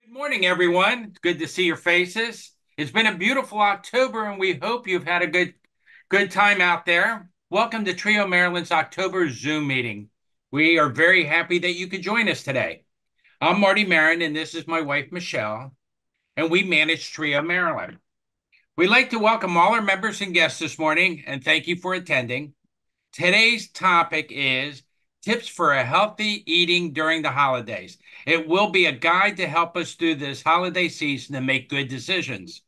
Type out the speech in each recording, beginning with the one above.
Good morning, everyone. It's good to see your faces. It's been a beautiful October, and we hope you've had a good time out there. Welcome to Trio Maryland's October Zoom meeting. We are very happy that you could join us today. I'm Marty Marin, and this is my wife, Michelle, and we manage Trio Maryland. We'd like to welcome all our members and guests this morning, and thank you for attending. Today's topic is tips for a healthy eating during the holidays. It will be a guide to help us through this holiday season and make good decisions.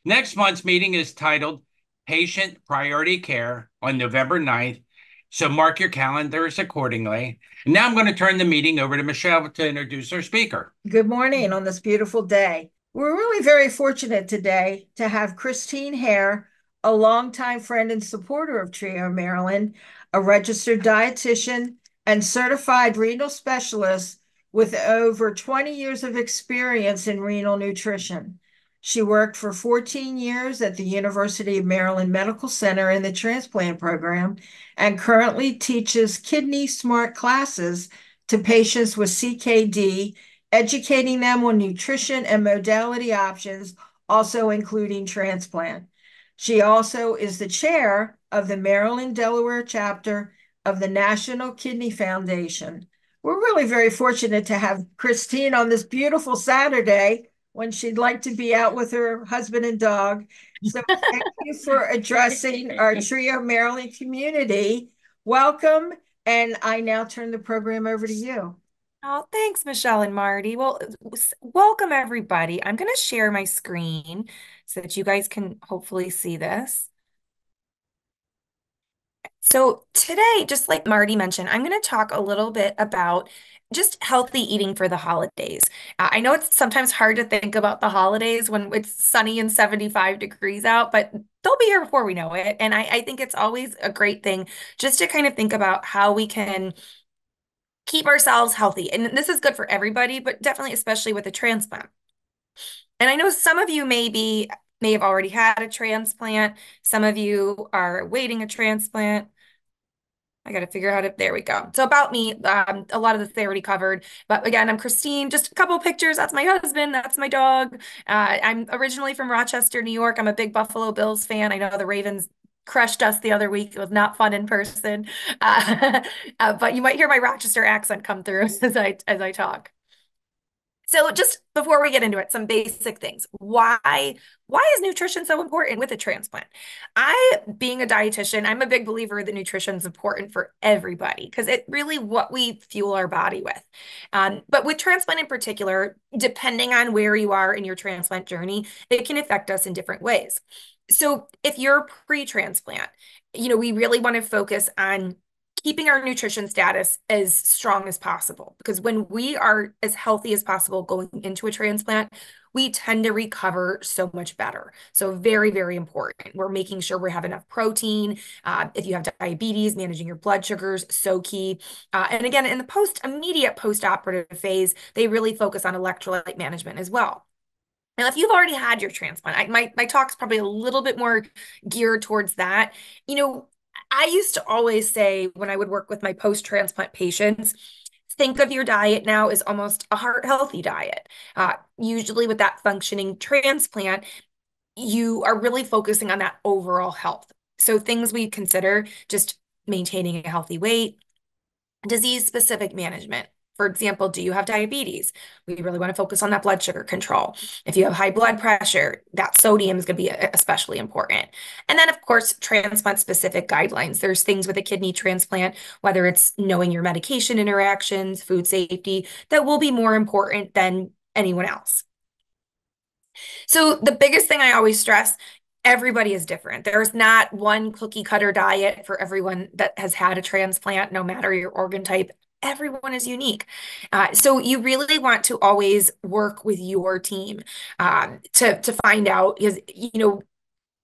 Next month's meeting is titled Patient Priority Care on November 9th, so mark your calendars accordingly. And now I'm going to turn the meeting over to Michelle to introduce our speaker. Good morning on this beautiful day. We're really very fortunate today to have Christine Hare, a longtime friend and supporter of Trio Maryland, a registered dietitian and certified renal specialist with over 20 years of experience in renal nutrition. She worked for 14 years at the University of Maryland Medical Center in the transplant program and currently teaches kidney smart classes to patients with CKD, educating them on nutrition and modality options, also including transplant. She also is the chair of the Maryland Delaware chapter of the National Kidney Foundation. We're really very fortunate to have Christine on this beautiful Saturday when she'd like to be out with her husband and dog. So thank you for addressing our Trio Maryland community. Welcome. And I now turn the program over to you. Oh, thanks, Michelle and Marty. Well, welcome everybody. I'm going to share my screen so that you guys can hopefully see this. So today, just like Marty mentioned, I'm going to talk a little bit about just healthy eating for the holidays. I know it's sometimes hard to think about the holidays when it's sunny and 75 degrees out, but they'll be here before we know it. And I think it's always a great thing just to kind of think about how we can keep ourselves healthy. And this is good for everybody, but definitely especially with a transplant. And I know some of you may have already had a transplant. Some of you are awaiting a transplant. I got to figure out if there we go. So about me, a lot of this they already covered. But again, I'm Christine. Just a couple of pictures. That's my husband. That's my dog. I'm originally from Rochester, New York. I'm a big Buffalo Bills fan. I know the Ravens crushed us the other week. It was not fun in person. But you might hear my Rochester accent come through as I talk. So just before we get into it, some basic things. Why is nutrition so important with a transplant? Being a dietitian, I'm a big believer that nutrition is important for everybody because it really what we fuel our body with. But with transplant in particular, depending on where you are in your transplant journey, it can affect us in different ways. So if you're pre-transplant, we really want to focus on keeping our nutrition status as strong as possible because when we are as healthy as possible going into a transplant, we tend to recover so much better. So very, very important. We're making sure we have enough protein. If you have diabetes, managing your blood sugars, so key. And again, in the immediate post-operative phase, they really focus on electrolyte management as well. Now, if you've already had your transplant, my talk's probably a little bit more geared towards that. You know, I used to always say when I would work with my post-transplant patients, think of your diet now as almost a heart healthy diet. Usually with that functioning transplant, you are really focusing on that overall health. So things we consider just maintaining a healthy weight, disease-specific management. For example, do you have diabetes? We really want to focus on that blood sugar control. If you have high blood pressure, that sodium is going to be especially important. And then, of course, transplant-specific guidelines. There's things with a kidney transplant, whether it's knowing your medication interactions, food safety, that will be more important than anyone else. So the biggest thing I always stress, everybody is different. There's not one cookie cutter diet for everyone that has had a transplant, no matter your organ type. Everyone is unique. So you really want to always work with your team to find out because,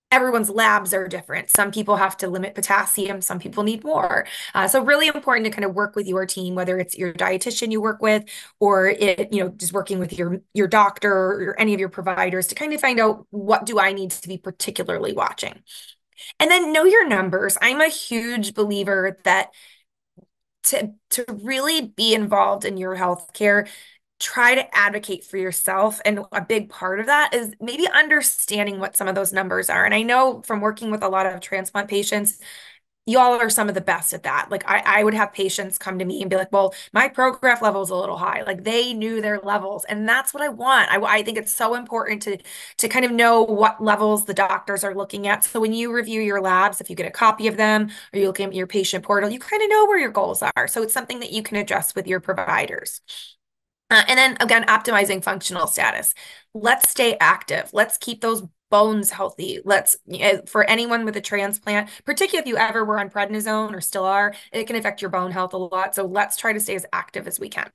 everyone's labs are different. Some people have to limit potassium, some people need more. So really important to kind of work with your team, whether it's your dietitian you work with or just working with your doctor or any of your providers to kind of find out what do I need to be particularly watching. And then know your numbers. I'm a huge believer that to really be involved in your healthcare, try to advocate for yourself. And a big part of that is maybe understanding what some of those numbers are. And I know from working with a lot of transplant patients, y'all are some of the best at that. Like I would have patients come to me and be like, well, my Prograf level is a little high. Like they knew their levels. And that's what I want. I think it's so important to kind of know what levels the doctors are looking at. So when you review your labs, if you get a copy of them or you look at your patient portal, you kind of know where your goals are. So it's something that you can address with your providers. And then again, optimizing functional status. Let's stay active. Let's keep those bones healthy. Let's, for anyone with a transplant, particularly if you ever were on prednisone or still are, it can affect your bone health a lot. So let's try to stay as active as we can.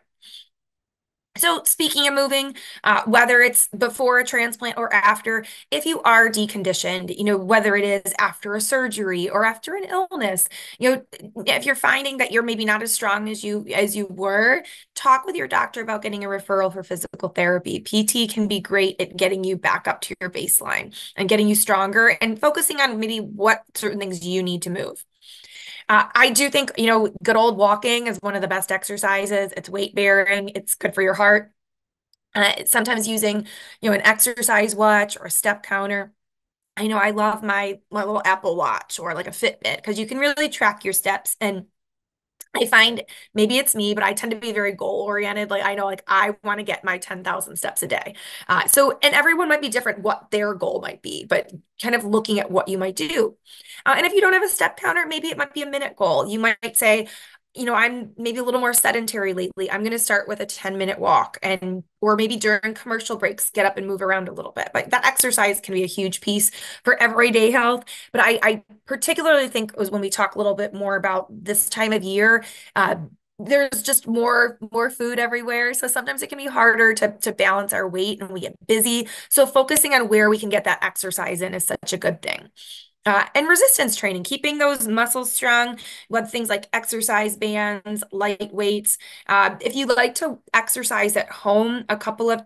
So speaking of moving, whether it's before a transplant or after, if you are deconditioned, whether it is after a surgery or after an illness, if you're finding that you're maybe not as strong as you were, talk with your doctor about getting a referral for physical therapy. PT can be great at getting you back up to your baseline and getting you stronger and focusing on maybe what certain things you need to move. I do think, good old walking is one of the best exercises. It's weight bearing. It's good for your heart. Sometimes using, an exercise watch or a step counter. I know I love my little Apple Watch or like a Fitbit because you can really track your steps. And I find maybe it's me, but I tend to be very goal oriented. Like I know, like I want to get my 10,000 steps a day. And everyone might be different what their goal might be, but kind of looking at what you might do. And if you don't have a step counter, maybe it might be a minute goal. You might say, I'm maybe a little more sedentary lately. I'm going to start with a 10-minute walk or maybe during commercial breaks, get up and move around a little bit. But that exercise can be a huge piece for everyday health. But I particularly think it was when we talk a little bit more about this time of year, there's just more food everywhere. So sometimes it can be harder to balance our weight and we get busy. So focusing on where we can get that exercise in is such a good thing. And resistance training, keeping those muscles strong with things like exercise bands, light weights. If you like to exercise at home, a couple of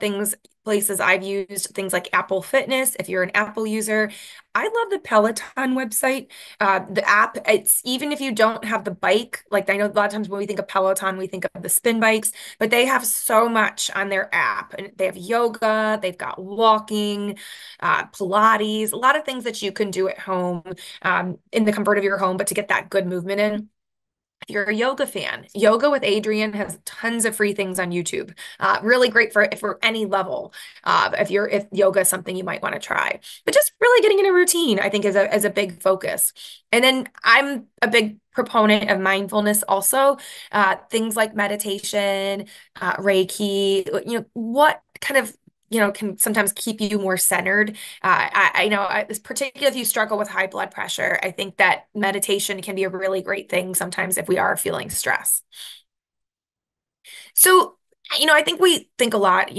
places I've used, things like Apple Fitness, if you're an Apple user. I love the Peloton website. The app, it's even if you don't have the bike, like I know a lot of times when we think of Peloton, we think of the spin bikes, but they have so much on their app. And they have yoga, they've got walking, Pilates, a lot of things that you can do at home in the comfort of your home, but to get that good movement in. If you're a yoga fan, Yoga with Adriene has tons of free things on YouTube. Really great for any level. If yoga is something you might want to try, but just really getting in a routine, I think is a big focus. And then I'm a big proponent of mindfulness also. Things like meditation, Reiki. What kind of can sometimes keep you more centered. I know, particularly if you struggle with high blood pressure, I think that meditation can be a really great thing sometimes if we are feeling stress. So, I think we think a lot,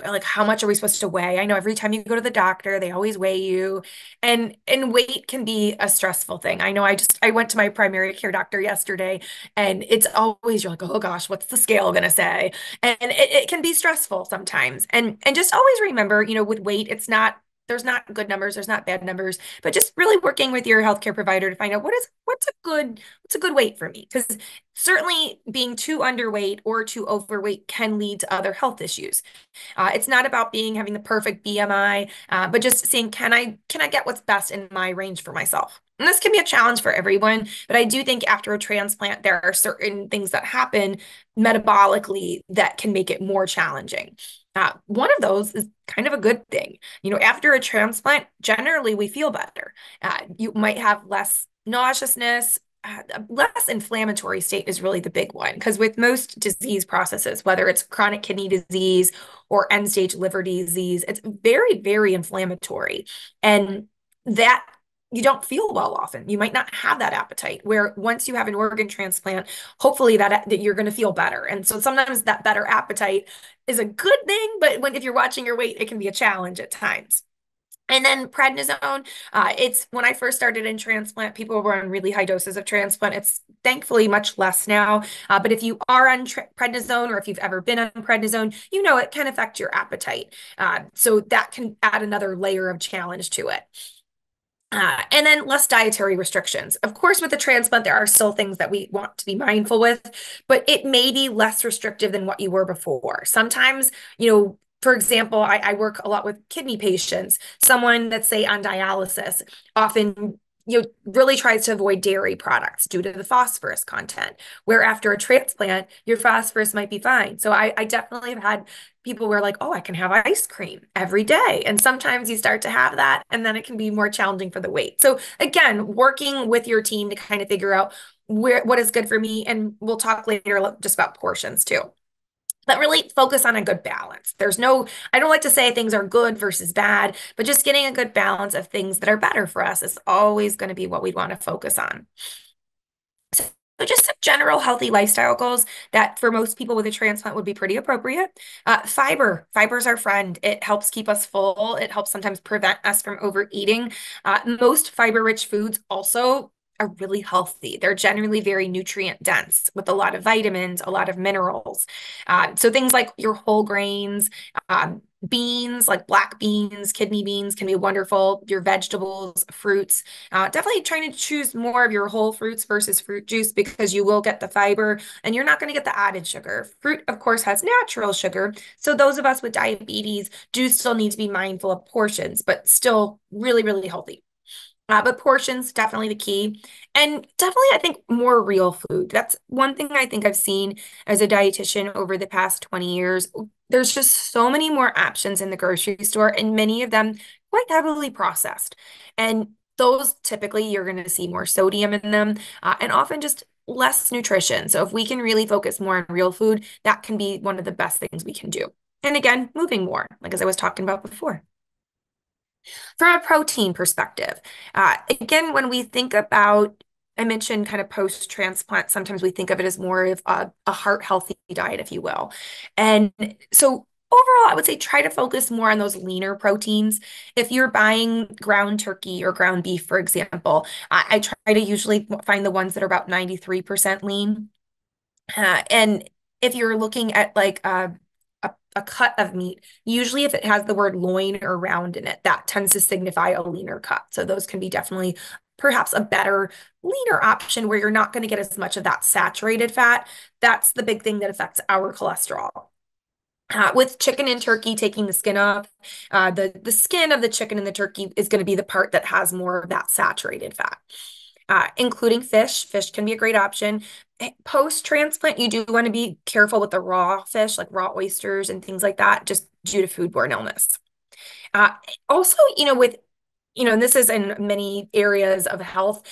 like how much are we supposed to weigh? I know every time you go to the doctor, they always weigh you, and weight can be a stressful thing. I know I went to my primary care doctor yesterday, and it's always you're like, oh gosh, what's the scale gonna say? And it can be stressful sometimes. And just always remember, with weight, there's not good numbers, there's not bad numbers, but just really working with your healthcare provider to find out what's a good weight for me. Because certainly being too underweight or too overweight can lead to other health issues. It's not about having the perfect BMI, but just seeing can I get what's best in my range for myself. And this can be a challenge for everyone, but I do think after a transplant, there are certain things that happen metabolically that can make it more challenging. One of those is kind of a good thing. After a transplant, generally we feel better. You might have less nauseousness, less inflammatory state is really the big one because with most disease processes, whether it's chronic kidney disease or end stage liver disease, it's very, very inflammatory. And that you don't feel well often. You might not have that appetite where once you have an organ transplant, hopefully that you're going to feel better. And so sometimes that better appetite is a good thing, but if you're watching your weight, it can be a challenge at times. And then prednisone, it's when I first started in transplant, people were on really high doses of transplant. It's thankfully much less now. But if you are on prednisone or if you've ever been on prednisone, it can affect your appetite. So that can add another layer of challenge to it. And then less dietary restrictions. Of course, with the transplant, there are still things that we want to be mindful with, but it may be less restrictive than what you were before. Sometimes, for example, I work a lot with kidney patients. Someone that's, say, on dialysis often really tries to avoid dairy products due to the phosphorus content, where after a transplant, your phosphorus might be fine. So I definitely have had people were like, oh, I can have ice cream every day. And sometimes you start to have that, and then it can be more challenging for the weight. So again, working with your team to kind of figure out what is good for me. And we'll talk later just about portions too. But really focus on a good balance. I don't like to say things are good versus bad, but just getting a good balance of things that are better for us is always going to be what we'd want to focus on. So just some general healthy lifestyle goals that for most people with a transplant would be pretty appropriate. Fiber's our friend. It helps keep us full. It helps sometimes prevent us from overeating. Most fiber-rich foods also are really healthy. They're generally very nutrient dense with a lot of vitamins, a lot of minerals. So things like your whole grains, beans like black beans, kidney beans can be wonderful. Your vegetables, fruits. Definitely trying to choose more of your whole fruits versus fruit juice because you will get the fiber and you're not going to get the added sugar. Fruit, of course, has natural sugar. So those of us with diabetes do still need to be mindful of portions, but still really, really healthy. But portions definitely the key. And definitely, I think more real food. That's one thing I think I've seen as a dietitian over the past 20 years. There's just so many more options in the grocery store, and many of them quite heavily processed. And those typically you're going to see more sodium in them and often just less nutrition. So if we can really focus more on real food, that can be one of the best things we can do. And again, moving more, like as I was talking about before. From a protein perspective, again, when we think about, I mentioned kind of post-transplant, sometimes we think of it as more of a heart healthy diet, if you will. And so overall, I would say try to focus more on those leaner proteins. If you're buying ground turkey or ground beef, for example, I try to usually find the ones that are about 93% lean. And if you're looking at like a cut of meat, usually if it has the word loin or round in it, that tends to signify a leaner cut. So those can be definitely perhaps a better, leaner option where you're not going to get as much of that saturated fat. That's the big thing that affects our cholesterol. With chicken and turkey, taking the skin off, the skin of the chicken and the turkey is going to be the part that has more of that saturated fat. Including fish. Fish can be a great option. Post-transplant, you do want to be careful with the raw fish, like raw oysters and things like that, just due to foodborne illness. Uh, Also, and this is in many areas of health,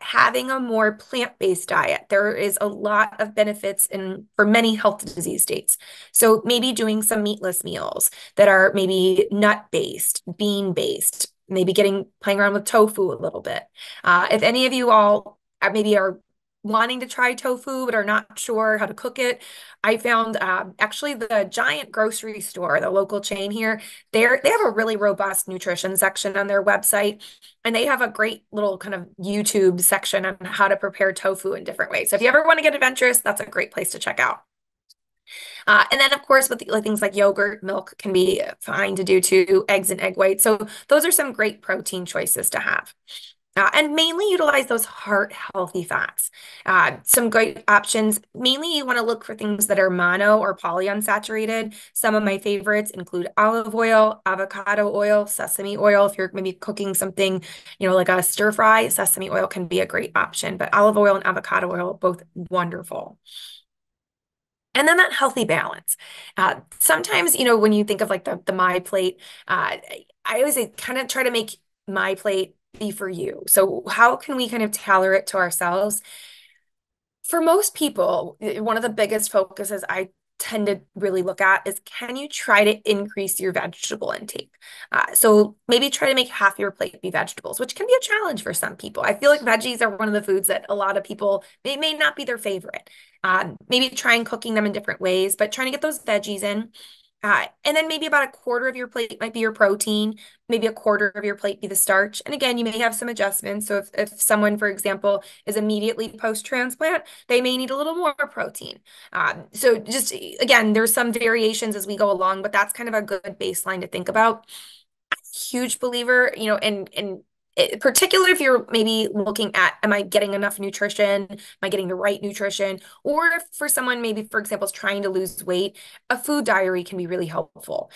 having a more plant-based diet. There is a lot of benefits for many health disease states. So maybe doing some meatless meals that are maybe nut-based, bean-based, maybe playing around with tofu a little bit. If any of you all maybe are wanting to try tofu but are not sure how to cook it, I found actually the Giant grocery store, the local chain here, they have a really robust nutrition section on their website, and they have a great little kind of YouTube section on how to prepare tofu in different ways. So if you ever want to get adventurous, that's a great place to check out. And then, of course, with things like yogurt, milk can be fine to do too, eggs and egg whites. So those are some great protein choices to have. And mainly utilize those heart healthy fats. Some great options. Mainly, you want to look for things that are mono or polyunsaturated. Some of my favorites include olive oil, avocado oil, sesame oil. If you're maybe cooking something, like a stir fry, sesame oil can be a great option. But olive oil and avocado oil, both wonderful. And then that healthy balance. Sometimes, when you think of like the my plate, I always kind of try to make my plate be for you. So how can we kind of tailor it to ourselves? For most people, one of the biggest focuses I tend to really look at is, can you try to increase your vegetable intake? So maybe try to make half your plate be vegetables, which can be a challenge for some people. I feel like veggies are one of the foods that a lot of people, they may not be their favorite. Maybe trying cooking them in different ways, but trying to get those veggies in. And then maybe about a quarter of your plate might be your protein, maybe a quarter of your plate be the starch. And again, you may have some adjustments. So if someone, for example, is immediately post-transplant, they may need a little more protein. So just, again, there's some variations as we go along, but that's kind of a good baseline to think about. I'm a huge believer, in particularly if you're maybe looking at, am I getting enough nutrition? Am I getting the right nutrition? Or if for someone maybe, for example, is trying to lose weight, a food diary can be really helpful.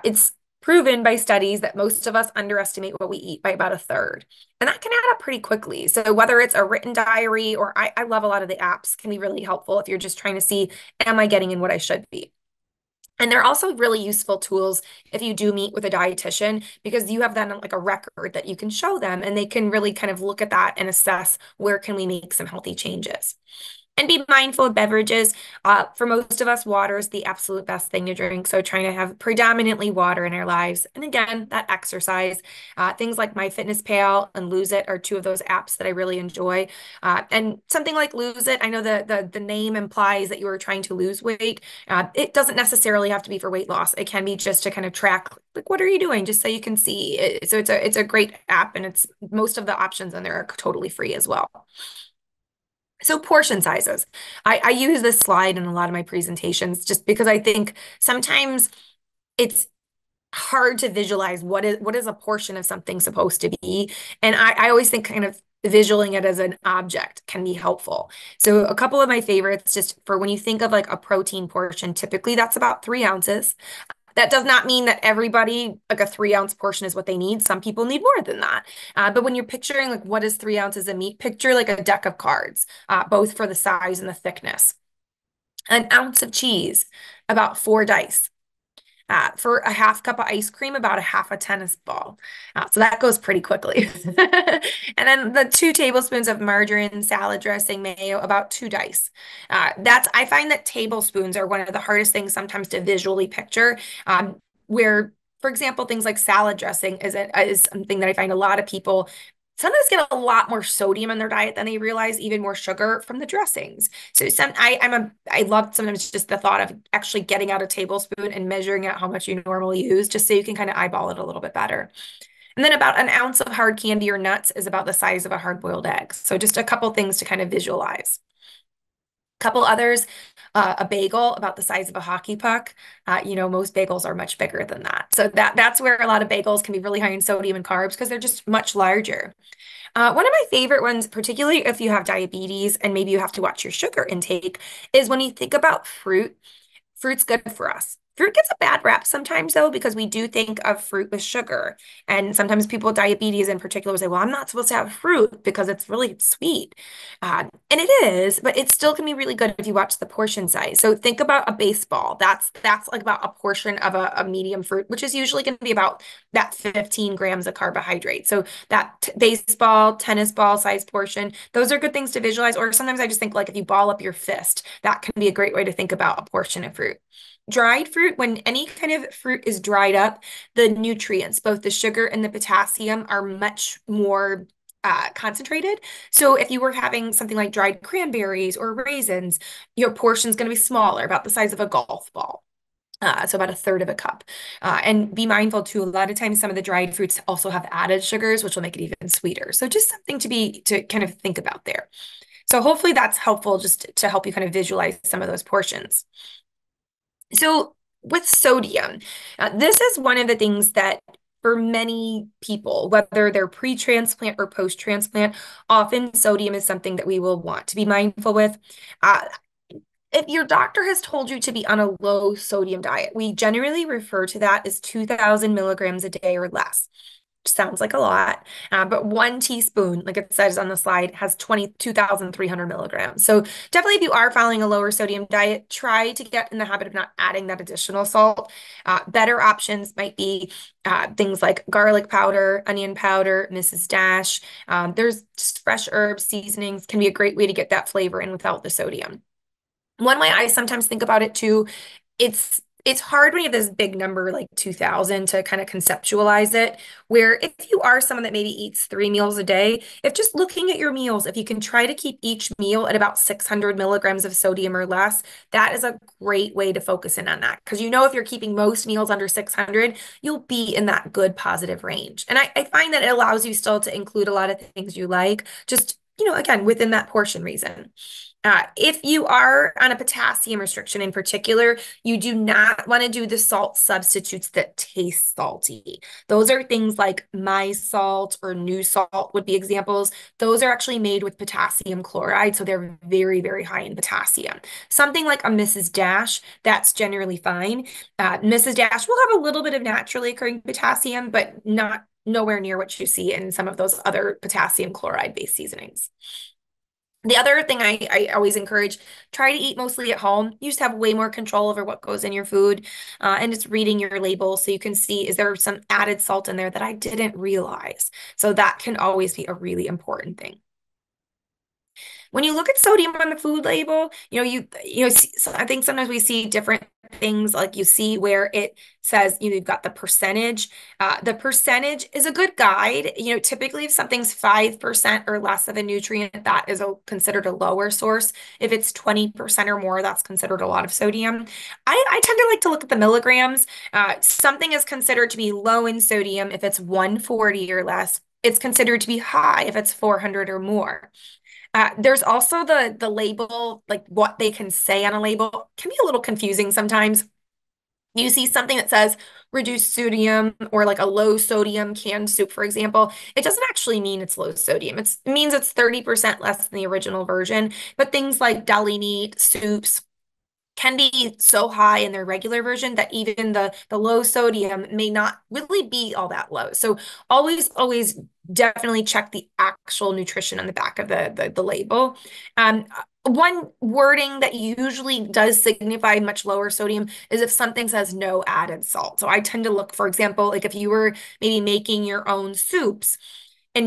It's proven by studies that most of us underestimate what we eat by about a third. And that can add up pretty quickly. So whether it's a written diary or I love a lot of the apps can be really helpful if you're just trying to see, am I getting in what I should be? And they're also really useful tools if you do meet with a dietitian because you have then like a record that you can show them and they can really kind of look at that and assess where can we make some healthy changes. And be mindful of beverages. For most of us, water is the absolute best thing to drink. So trying to have predominantly water in our lives. And again, that exercise. Things like MyFitnessPal and Lose It are two of those apps that I really enjoy. And something like Lose It, I know the name implies that you are trying to lose weight. It doesn't necessarily have to be for weight loss. It can be just to kind of track, like, what are you doing? Just so you can see. So it's a great app, and it's most of the options in there are totally free as well. So portion sizes. I use this slide in a lot of my presentations just because I think sometimes it's hard to visualize what is a portion of something supposed to be. And I always think kind of visualizing it as an object can be helpful. So a couple of my favorites, just for when you think of like a protein portion, typically that's about 3 ounces. That does not mean that everybody, like a 3 ounce portion is what they need. Some people need more than that. But when you're picturing like what is 3 ounces of meat, picture like a deck of cards, both for the size and the thickness. An ounce of cheese, about 4 dice. For a half cup of ice cream, about a half a tennis ball. So that goes pretty quickly. And then the 2 tablespoons of margarine, salad dressing, mayo, about 2 dice. I find that tablespoons are one of the hardest things sometimes to visually picture, where, for example, things like salad dressing is something that I find a lot of people sometimes get a lot more sodium in their diet than they realize, even more sugar from the dressings. So I love sometimes just the thought of actually getting out a tablespoon and measuring out how much you normally use, just so you can kind of eyeball it a little bit better. And then about an ounce of hard candy or nuts is about the size of a hard-boiled egg. So just a couple things to kind of visualize. Couple others, a bagel about the size of a hockey puck. Most bagels are much bigger than that. So that's where a lot of bagels can be really high in sodium and carbs because they're just much larger. One of my favorite ones, particularly if you have diabetes and maybe you have to watch your sugar intake, is when you think about fruit. Fruit's good for us. Fruit gets a bad rap sometimes, though, because we do think of fruit with sugar. And sometimes people with diabetes in particular will say, well, I'm not supposed to have fruit because it's really sweet. And it is, but it still can be really good if you watch the portion size. So think about a baseball. That's like about a portion of a medium fruit, which is usually going to be about that 15 grams of carbohydrate. So that baseball, tennis ball size portion, those are good things to visualize. Or sometimes I just think like if you ball up your fist, that can be a great way to think about a portion of fruit. Dried fruit, when any kind of fruit is dried up, the nutrients, both the sugar and the potassium, are much more concentrated. So if you were having something like dried cranberries or raisins, your portion's going to be smaller, about the size of a golf ball. So about a third of a cup. And be mindful too, a lot of times some of the dried fruits also have added sugars, which will make it even sweeter. So just something to kind of think about there. So hopefully that's helpful just to help you kind of visualize some of those portions. So with sodium, this is one of the things that for many people, whether they're pre-transplant or post-transplant, often sodium is something that we will want to be mindful with. If your doctor has told you to be on a low sodium diet, we generally refer to that as 2,000 milligrams a day or less. Sounds like a lot, but 1 teaspoon, like it says on the slide, has 22,300 milligrams. So definitely if you are following a lower sodium diet, try to get in the habit of not adding that additional salt. Better options might be things like garlic powder, onion powder, Mrs. Dash. There's just fresh herbs, seasonings can be a great way to get that flavor in without the sodium. One way I sometimes think about it too, it's hard when you have this big number like 2,000 to kind of conceptualize it, where if you are someone that maybe eats 3 meals a day, if just looking at your meals, if you can try to keep each meal at about 600 milligrams of sodium or less, that is a great way to focus in on that. Because if you're keeping most meals under 600, you'll be in that good positive range. And I find that it allows you still to include a lot of things you like, just again, within that portion reason. If you are on a potassium restriction in particular, you do not want to do the salt substitutes that taste salty. Those are things like my salt or new salt would be examples. Those are actually made with potassium chloride, so they're very, very high in potassium. Something like a Mrs. Dash, that's generally fine. Mrs. Dash will have a little bit of naturally occurring potassium, but not nowhere near what you see in some of those other potassium chloride-based seasonings. The other thing I always encourage, try to eat mostly at home. You just have way more control over what goes in your food, and just reading your label so you can see, is there some added salt in there that I didn't realize? So that can always be a really important thing. When you look at sodium on the food label, so I think sometimes we see different things, like you see where it says, you've got the percentage. The percentage is a good guide. Typically if something's 5% or less of a nutrient, that is considered a lower source. If it's 20% or more, that's considered a lot of sodium. I tend to like to look at the milligrams. Something is considered to be low in sodium if it's 140 or less. It's considered to be high if it's 400 or more. There's also the label, like what they can say on a label can be a little confusing sometimes. You see something that says reduced sodium or like a low sodium canned soup, for example. It doesn't actually mean it's low sodium. It means it's 30% less than the original version. But things like deli meat, soups, can be so high in their regular version that even the low sodium may not really be all that low. So always definitely check the actual nutrition on the back of the label. One wording that usually does signify much lower sodium is if something says no added salt. So I tend to look, for example, like if you were maybe making your own soups and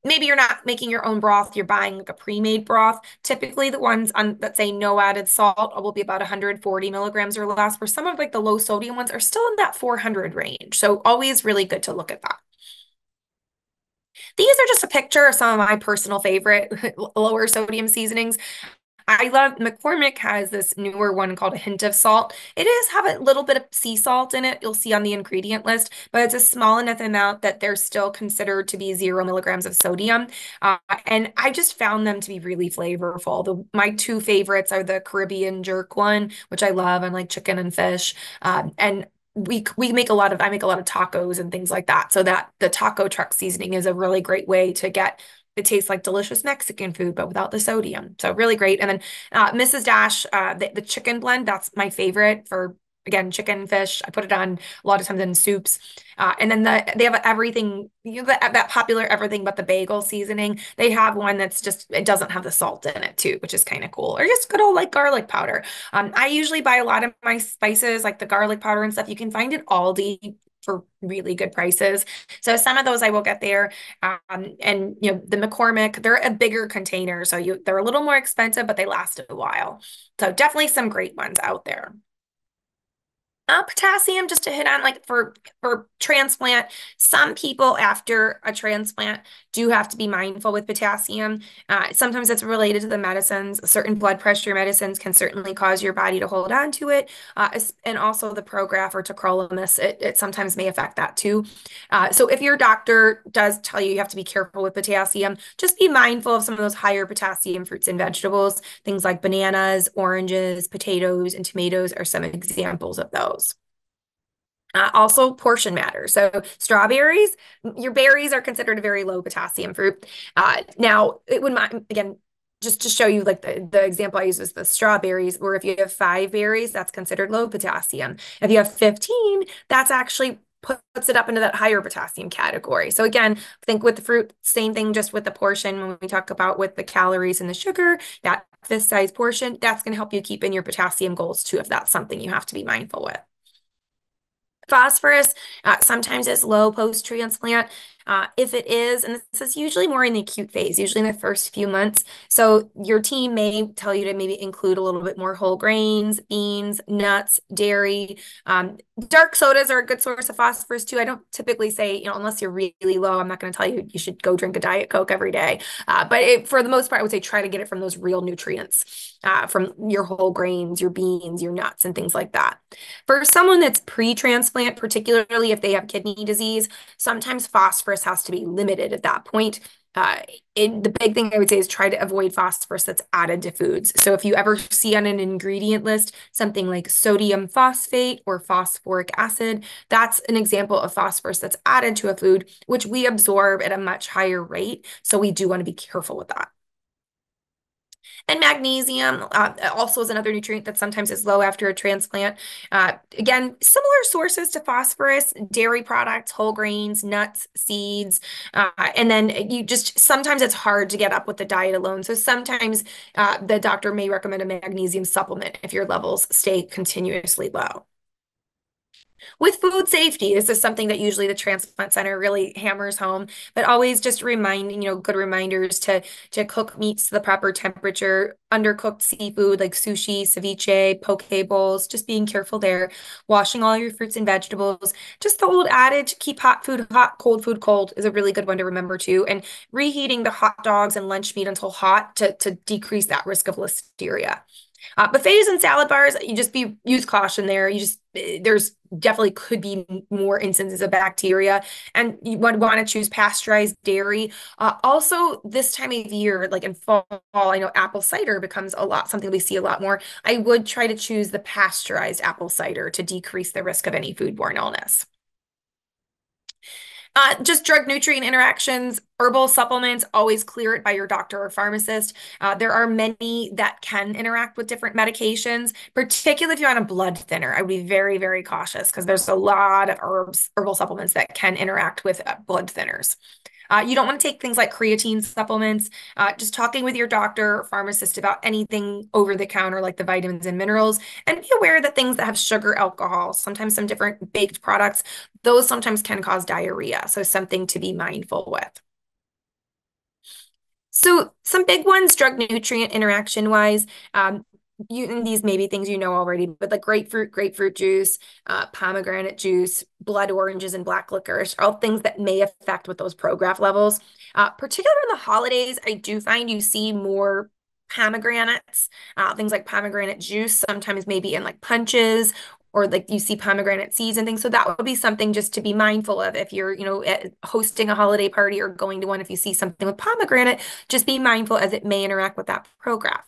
maybe you're not making your own broth, you're buying like a pre-made broth. Typically the ones that say no added salt will be about 140 milligrams or less, where some of like the low sodium ones are still in that 400 range. So always really good to look at that. These are just a picture of some of my personal favorite lower sodium seasonings. I love McCormick has this newer one called a hint of salt. It does have a little bit of sea salt in it. You'll see on the ingredient list, but it's a small enough amount that they're still considered to be 0 milligrams of sodium. And I just found them to be really flavorful. My two favorites are the Caribbean jerk one, which I love, and like chicken and fish. And I make a lot of tacos and things like that. So that the taco truck seasoning is a really great way to get it tastes like delicious Mexican food, but without the sodium. So really great. And then Mrs. Dash, the chicken blend, that's my favorite for, again, chicken and fish. I put it on a lot of times in soups. And then they have everything, that popular everything but the bagel seasoning. They have one that's just, it doesn't have the salt in it too, which is kind of cool. Or just good old like garlic powder. I usually buy a lot of my spices, like the garlic powder and stuff. You can find it Aldi for really good prices. So some of those I will get there. And the McCormick, they're a bigger container, so they're a little more expensive, but they last a while. So definitely some great ones out there. Potassium, just to hit on, like for transplant, some people after a transplant do have to be mindful with potassium. Sometimes it's related to the medicines. Certain blood pressure medicines can certainly cause your body to hold on to it. And also the Prograf or tacrolimus, it sometimes may affect that too. So if your doctor does tell you have to be careful with potassium, just be mindful of some of those higher potassium fruits and vegetables. Things like bananas, oranges, potatoes, and tomatoes are some examples of those. Also, portion matters. So strawberries, your berries are considered a very low potassium fruit. Now, it would, again, just to show you, like the example I use is the strawberries, where if you have 5 berries, that's considered low potassium. If you have 15, that's actually puts it up into that higher potassium category. So again, think with the fruit, same thing, just with the portion. When we talk about with the calories and the sugar, that fist size portion, that's going to help you keep in your potassium goals too, if that's something you have to be mindful with. Phosphorus sometimes is low post-transplant. If it is, and this is usually more in the acute phase, usually in the first few months. So your team may tell you to maybe include a little bit more whole grains, beans, nuts, dairy. Dark sodas are a good source of phosphorus too. I don't typically say, unless you're really low, I'm not going to tell you should go drink a Diet Coke every day. But for the most part, I would say try to get it from those real nutrients, from your whole grains, your beans, your nuts, and things like that. For someone that's pre-transplant, particularly if they have kidney disease, sometimes phosphorus phosphorus has to be limited at that point. Uh, the big thing I would say is try to avoid phosphorus that's added to foods. So if you ever see on an ingredient list something like sodium phosphate or phosphoric acid, that's an example of phosphorus that's added to a food, which we absorb at a much higher rate. So we do want to be careful with that. And magnesium also is another nutrient that sometimes is low after a transplant. Again, similar sources to phosphorus, dairy products, whole grains, nuts, seeds. And then sometimes it's hard to get up with the diet alone. So sometimes the doctor may recommend a magnesium supplement if your levels stay continuously low. With food safety, this is something that usually the transplant center really hammers home, but always just reminding, good reminders to cook meats to the proper temperature, undercooked seafood like sushi, ceviche, poke bowls, just being careful there, washing all your fruits and vegetables. Just the old adage, keep hot food hot, cold food cold is a really good one to remember too. And reheating the hot dogs and lunch meat until hot to decrease that risk of listeria. Buffets and salad bars, use caution there. There's definitely could be more instances of bacteria, and you would want to choose pasteurized dairy. Also, this time of year, like in fall, I know apple cider becomes something we see a lot more. I would try to choose the pasteurized apple cider to decrease the risk of any foodborne illness. Just drug nutrient interactions, herbal supplements, always clear it by your doctor or pharmacist. There are many that can interact with different medications, particularly if you're on a blood thinner. I would be very, very cautious because there's a lot of herbal supplements that can interact with blood thinners. You don't want to take things like creatine supplements. Just talking with your doctor or pharmacist about anything over the counter, like the vitamins and minerals, and be aware that things that have sugar, alcohol, sometimes some different baked products, those sometimes can cause diarrhea. So something to be mindful with. So some big ones, drug nutrient interaction wise, and these may be things you know already, but like grapefruit juice, pomegranate juice, blood oranges, and black licorice are all things that may affect with those Prograf levels. Particularly in the holidays, I do find you see more pomegranates, things like pomegranate juice, sometimes maybe in like punches, or like you see pomegranate seeds and things. So that would be something just to be mindful of if you're, hosting a holiday party or going to one. If you see something with pomegranate, just be mindful as it may interact with that Prograf.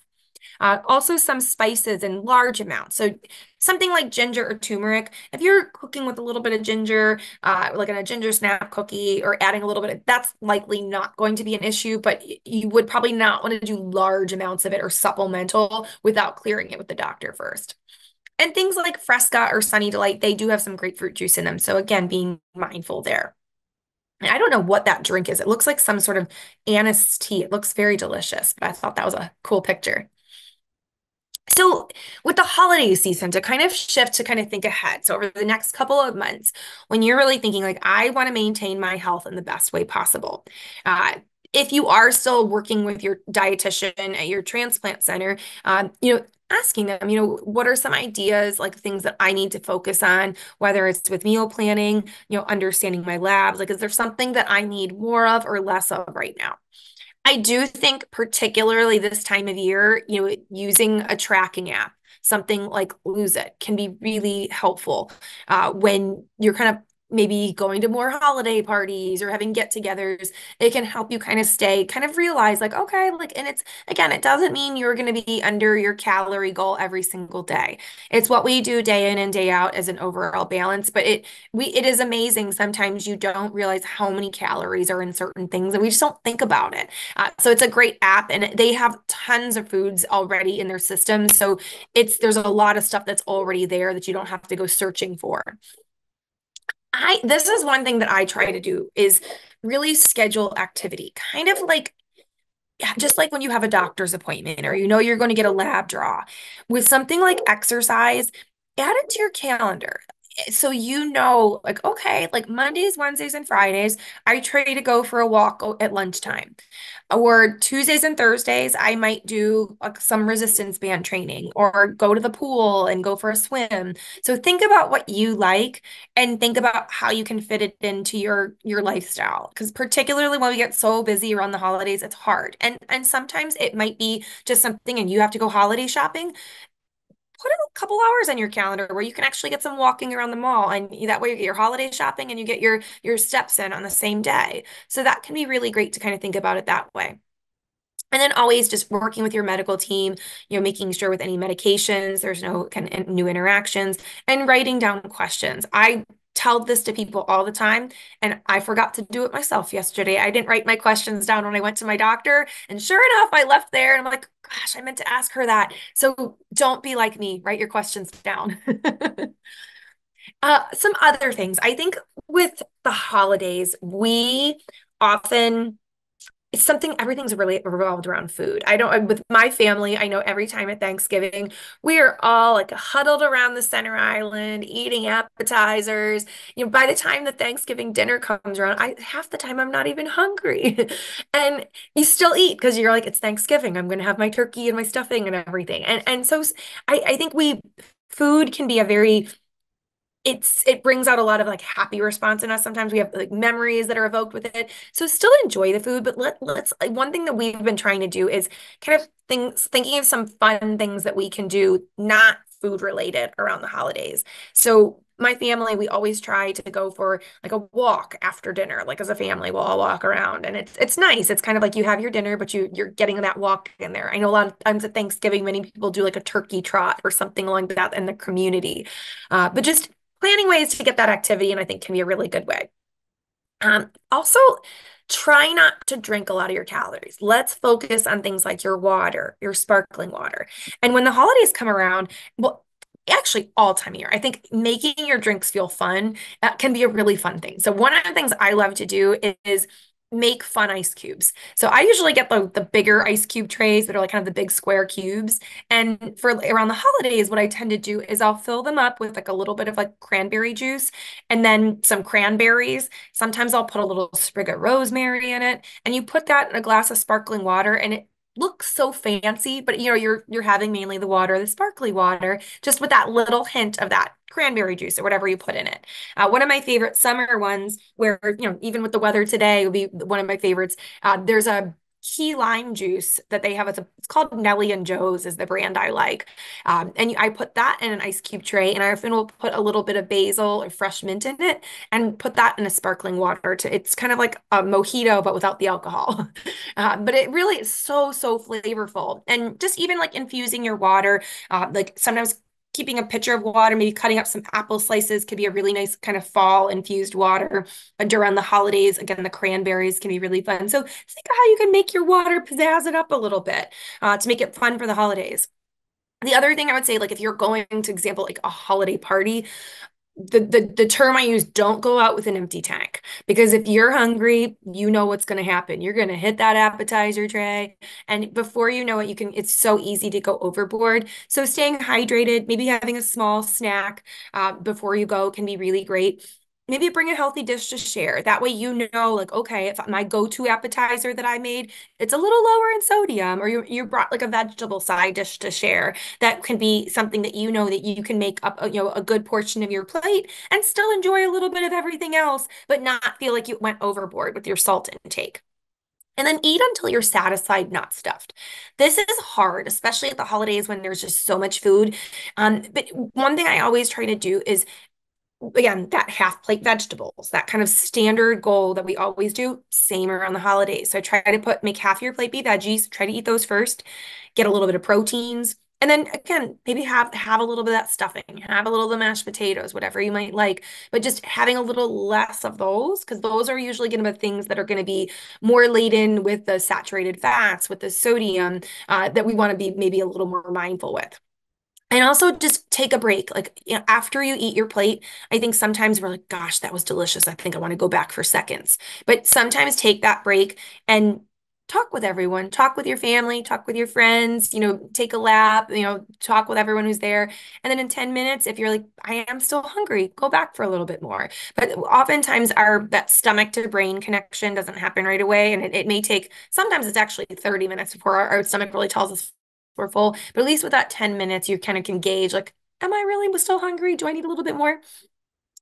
Also, some spices in large amounts. So something like ginger or turmeric, if you're cooking with a little bit of ginger, like in a ginger snap cookie or adding a little bit, that's likely not going to be an issue, but you would probably not want to do large amounts of it or supplemental without clearing it with the doctor first. And things like Fresca or Sunny Delight, they do have some grapefruit juice in them. So again, being mindful there. And I don't know what that drink is. It looks like some sort of anise tea. It looks very delicious, but I thought that was a cool picture. So with the holiday season, to kind of shift to kind of think ahead. So over the next couple of months, when you're really thinking like, I want to maintain my health in the best way possible. If you are still working with your dietitian at your transplant center, asking them, what are some ideas, like things that I need to focus on, whether it's with meal planning, understanding my labs, like, is there something that I need more of or less of right now? I do think particularly this time of year, using a tracking app, something like Lose It can be really helpful when you're kind of maybe going to more holiday parties or having get-togethers. It can help you kind of realize like, okay, like, and it's, again, it doesn't mean you're going to be under your calorie goal every single day. It's what we do day in and day out as an overall balance, but it is amazing. Sometimes you don't realize how many calories are in certain things and we just don't think about it. So it's a great app and they have tons of foods already in their system. So there's a lot of stuff that's already there that you don't have to go searching for. This is one thing that I try to do is really schedule activity, kind of like just like when you have a doctor's appointment or you're going to get a lab draw. With something like exercise, add it to your calendar. So like, okay, like Mondays, Wednesdays, and Fridays, I try to go for a walk at lunchtime. Or Tuesdays and Thursdays, I might do like some resistance band training or go to the pool and go for a swim. So think about what you like and think about how you can fit it into your lifestyle. Because particularly when we get so busy around the holidays, it's hard. And sometimes it might be just something and you have to go holiday shopping. put a couple hours on your calendar where you can actually get some walking around the mall, and that way you get your holiday shopping and you get your steps in on the same day. So that can be really great to kind of think about it that way. And then always just working with your medical team, making sure with any medications, there's no kind of new interactions, and writing down questions. I tell this to people all the time, and I forgot to do it myself yesterday. I didn't write my questions down when I went to my doctor, and sure enough, I left there and I'm like, gosh, I meant to ask her that. So don't be like me, write your questions down. Some other things. I think with the holidays, we often it's something everything's really revolved around food. I don't with my family, I know every time at Thanksgiving, we are all like huddled around the center island eating appetizers. By the time the Thanksgiving dinner comes around, I half the time I'm not even hungry. And you still eat because you're like, it's Thanksgiving. I'm gonna have my turkey and my stuffing and everything. And so I think food can be a very it brings out a lot of like happy response in us. Sometimes we have like memories that are evoked with it. So still enjoy the food, but let's like, one thing that we've been trying to do is kind of thinking of some fun things that we can do, not food related around the holidays. So my family, we always try to go for like a walk after dinner. Like as a family, we'll all walk around, and it's nice. It's kind of like you have your dinner, but you're getting that walk in there. I know a lot of times at Thanksgiving, many people do like a turkey trot or something like that in the community. But just planning ways to get that activity, and I think can be a really good way. Also, try not to drink a lot of your calories. Let's focus on things like your water, your sparkling water. And when the holidays come around, well, actually all time of year, I think making your drinks feel fun can be a really fun thing. So one of the things I love to do is make fun ice cubes. So I usually get the bigger ice cube trays that are like kind of the big square cubes. And for around the holidays, what I tend to do is I'll fill them up with like a little bit of like cranberry juice and then some cranberries. Sometimes I'll put a little sprig of rosemary in it, and you put that in a glass of sparkling water, and it looks so fancy, but you're having mainly the water, the sparkly water, just with that little hint of that cranberry juice or whatever you put in it. One of my favorite summer ones, where even with the weather today, would be one of my favorites. There's a key lime juice that they have. It's called Nelly and Joe's is the brand I like. And I put that in an ice cube tray, and I often will put a little bit of basil or fresh mint in it and put that in a sparkling water. It's kind of like a mojito, but without the alcohol. But it really is so, so flavorful. And just even like infusing your water, like sometimes keeping a pitcher of water, maybe cutting up some apple slices could be a really nice kind of fall infused water. And during the holidays, again, the cranberries can be really fun. So think of how you can make your water, pizzazz it up a little bit to make it fun for the holidays. The other thing I would say, like if you're going to example like a holiday party, the term I use, don't go out with an empty tank, because if you're hungry, you know what's going to happen. You're going to hit that appetizer tray, and before you know it, it's so easy to go overboard. So staying hydrated, maybe having a small snack before you go can be really great. Maybe bring a healthy dish to share. That way, like, okay, if my go-to appetizer that I made, it's a little lower in sodium, or you brought like a vegetable side dish to share, that can be something that that you can make up a good portion of your plate and still enjoy a little bit of everything else, but not feel like you went overboard with your salt intake. And then eat until you're satisfied, not stuffed. This is hard, especially at the holidays when there's just so much food. But one thing I always try to do is, again, that half plate vegetables, that kind of standard goal that we always do, same around the holidays. So I try to make half your plate be veggies, try to eat those first, get a little bit of proteins. And then again, maybe have a little bit of that stuffing, have a little of the mashed potatoes, whatever you might like, but just having a little less of those, because those are usually going to be things that are going to be more laden with the saturated fats, with the sodium, that we want to be maybe a little more mindful with. And also just take a break. Like, after you eat your plate, I think sometimes we're like, gosh, that was delicious. I think I want to go back for seconds. But sometimes take that break and talk with everyone, talk with your family, talk with your friends, take a lap, talk with everyone who's there. And then in 10 minutes, if you're like, I am still hungry, go back for a little bit more. But oftentimes that stomach to brain connection doesn't happen right away. And it may take, sometimes it's actually 30 minutes before our stomach really tells us we're full. But at least with that 10 minutes, you kind of can gauge like, am I really still hungry? Do I need a little bit more?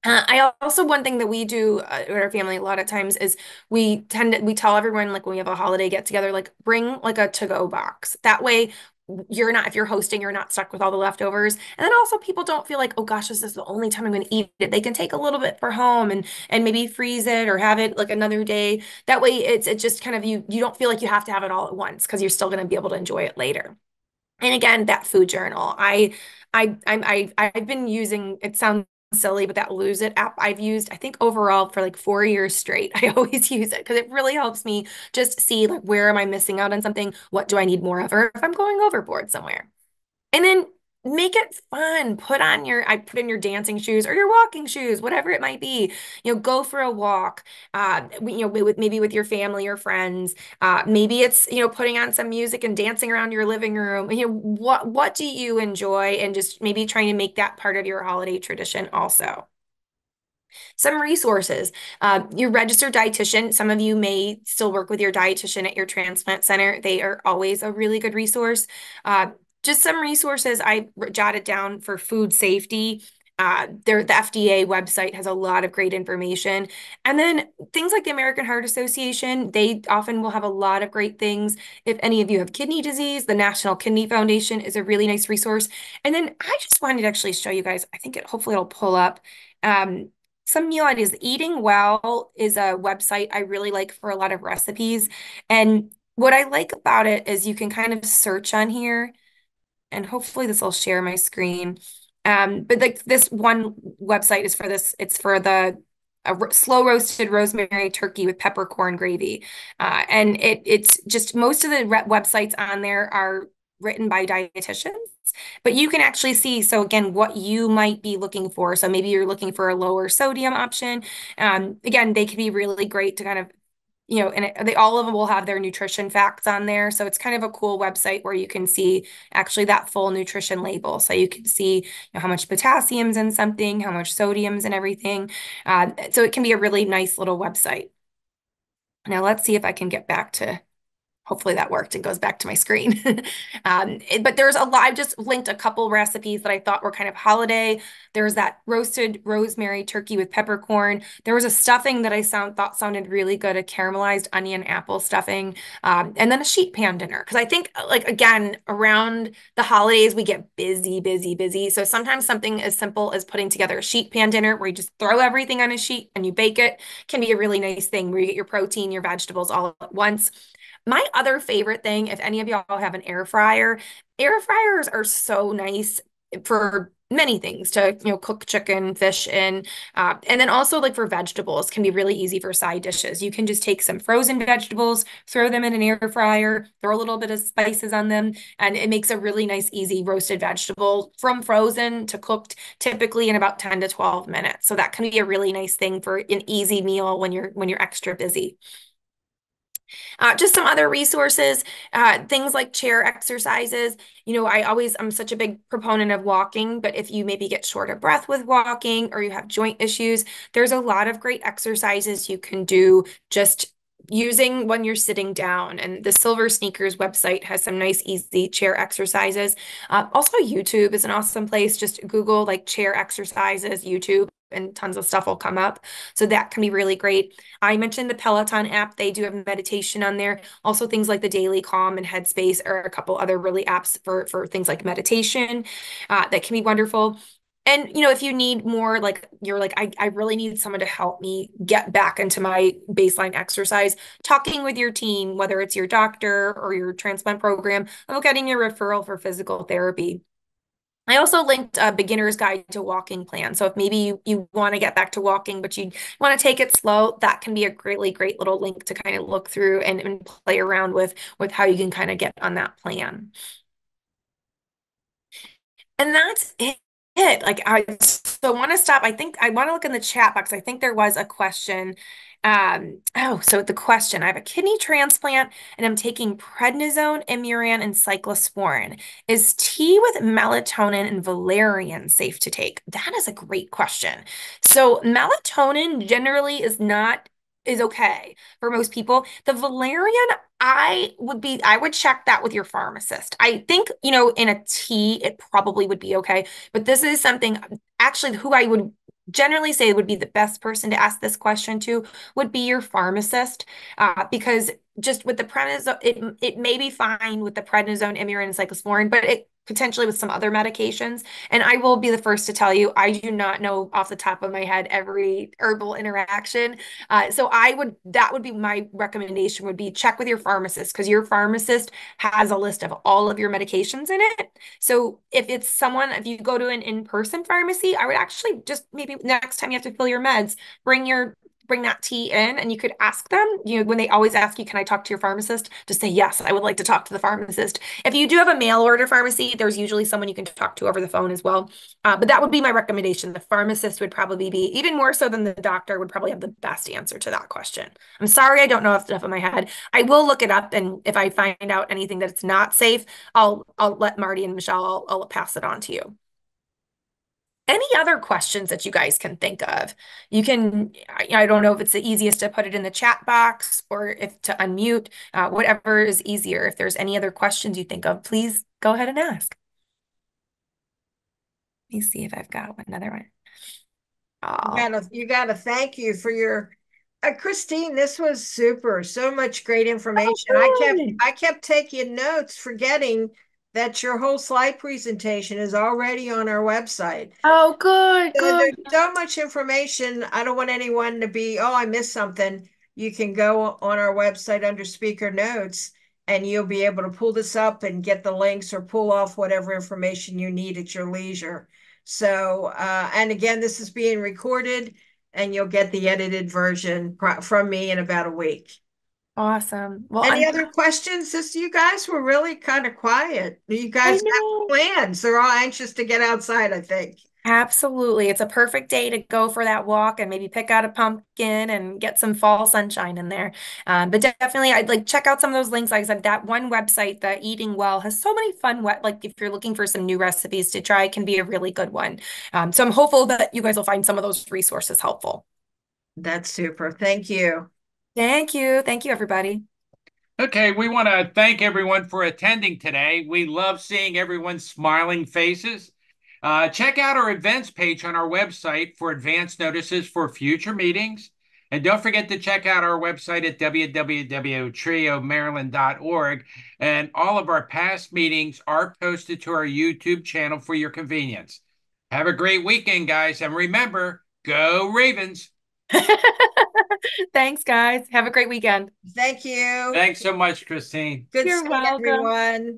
I also, one thing that we do in our family a lot of times is we tell everyone, like when we have a holiday get together, like bring like a to-go box. That way if you're hosting, you're not stuck with all the leftovers. And then also people don't feel like, oh gosh, this is the only time I'm going to eat it. They can take a little bit for home and maybe freeze it or have it like another day. That way it's just kind of you don't feel like you have to have it all at once because you're still going to be able to enjoy it later. And again, that food journal. I've been using, it sounds silly, but that Lose It app I've used, I think overall for like 4 years straight. I always use it because it really helps me just see like where am I missing out on something? What do I need more of? Or if I'm going overboard somewhere. And then make it fun. I put in your dancing shoes or your walking shoes, whatever it might be. Go for a walk. Maybe with your family or friends. Maybe it's putting on some music and dancing around your living room. What do you enjoy, and just maybe trying to make that part of your holiday tradition also. Some resources. Your registered dietitian, some of you may still work with your dietitian at your transplant center. They are always a really good resource. Just some resources I jotted down for food safety. The FDA website has a lot of great information. And then things like the American Heart Association, they often will have a lot of great things. If any of you have kidney disease, the National Kidney Foundation is a really nice resource. And then I just wanted to actually show you guys, I think hopefully it'll pull up. Um, some meal ideas. Eating Well is a website I really like for a lot of recipes. And what I like about it is you can kind of search on here, and hopefully this will share my screen. But like this one website is for this, it's for the slow roasted rosemary turkey with peppercorn gravy. And it's just most of the websites on there are written by dietitians, but you can actually see, so again, what you might be looking for. So maybe you're looking for a lower sodium option. Again, they can be really great to kind of and they all of them will have their nutrition facts on there. So it's kind of a cool website where you can see actually that full nutrition label. So you can see how much potassium's in something, how much sodium's and everything. So it can be a really nice little website. Now let's see if I can get back to hopefully that worked and goes back to my screen. But there's a lot, I've just linked a couple recipes that I thought were kind of holiday. There's that roasted rosemary turkey with peppercorn. There was a stuffing that I thought sounded really good, a caramelized onion apple stuffing, and then a sheet pan dinner. Because I think, like, again, around the holidays, we get busy, busy, busy. So sometimes something as simple as putting together a sheet pan dinner where you just throw everything on a sheet and you bake it can be a really nice thing where you get your protein, your vegetables all at once. My other favorite thing, if any of y'all have an air fryers are so nice for many things to, cook chicken, fish in. And then also like for vegetables can be really easy for side dishes. You can just take some frozen vegetables, throw them in an air fryer, throw a little bit of spices on them, and it makes a really nice, easy roasted vegetable from frozen to cooked typically in about 10 to 12 minutes. So that can be a really nice thing for an easy meal when you're extra busy. Just some other resources, things like chair exercises. I'm such a big proponent of walking, but if you maybe get short of breath with walking or you have joint issues, there's a lot of great exercises you can do just using when you're sitting down. And the Silver Sneakers website has some nice, easy chair exercises. Also, YouTube is an awesome place. Just Google like chair exercises, YouTube, and tons of stuff will come up. So that can be really great. I mentioned the Peloton app. They do have meditation on there. Also things like the Daily Calm and Headspace are a couple other really apps for things like meditation that can be wonderful. And if you need more, like you're like, I really need someone to help me get back into my baseline exercise, talking with your team, whether it's your doctor or your transplant program, about getting your referral for physical therapy. I also linked a beginner's guide to walking plan. So if maybe you want to get back to walking, but you want to take it slow, that can be a really great little link to kind of look through and play around with how you can kind of get on that plan. And that's it. Like I so want to stop. I think I want to look in the chat box. I think there was a question. So the question, I have a kidney transplant and I'm taking prednisone, Imuran, and cyclosporin. Is tea with melatonin and valerian safe to take? That is a great question. So melatonin generally is okay for most people. The valerian, I would check that with your pharmacist. I think, in a tea, it probably would be okay. But this is something actually who I would generally say would be the best person to ask this question to would be your pharmacist, because just with the prednisone, it may be fine with the prednisone, Imuran, and cyclosporin, but it potentially with some other medications. And I will be the first to tell you, I do not know off the top of my head every herbal interaction. So that would be my recommendation would be check with your pharmacist because your pharmacist has a list of all of your medications in it. So if you go to an in-person pharmacy, I would actually just maybe next time you have to fill your meds, bring that tea in and you could ask them, when they always ask you, can I talk to your pharmacist? Just say, yes, I would like to talk to the pharmacist. If you do have a mail order pharmacy, there's usually someone you can talk to over the phone as well. But that would be my recommendation. The pharmacist would probably be, even more so than the doctor, would probably have the best answer to that question. I'm sorry, I don't know off the top of my head. I will look it up. And if I find out anything that's not safe, I'll let Marty and Michelle, I'll pass it on to you. Any other questions that you guys can think of? I don't know if it's the easiest to put it in the chat box or if to unmute, whatever is easier. If there's any other questions you think of, please go ahead and ask. Let me see if I've got another one. You gotta thank you for your Christine, this was super. So much great information. Oh, I kept taking notes, forgetting that your whole slide presentation is already on our website. oh, good, So good. there's so much information. I don't want anyone to be, oh, I missed something. You can go on our website under speaker notes and you'll be able to pull this up and get the links or pull off whatever information you need at your leisure. So, and again, this is being recorded and you'll get the edited version from me in about a week. Awesome. Well, Any other questions? You guys were really kind of quiet. You guys I have know. plans. They're all anxious to get outside, I think. Absolutely. It's a perfect day to go for that walk and maybe pick out a pumpkin and get some fall sunshine in there. But definitely, I'd like check out some of those links. Like I said, that one website, the Eating Well, has so many fun, like if you're looking for some new recipes to try, it can be a really good one. So I'm hopeful that you guys will find some of those resources helpful. That's super. Thank you. Thank you. Thank you, everybody. Okay, we want to thank everyone for attending today. We love seeing everyone's smiling faces. Check out our events page on our website for advance notices for future meetings. And don't forget to check out our website at www.triomaryland.org. And all of our past meetings are posted to our YouTube channel for your convenience. Have a great weekend, guys. And remember, go Ravens. Thanks, guys. Have a great weekend. Thank you. Thanks so much, Christine. Good You're seeing welcome. everyone.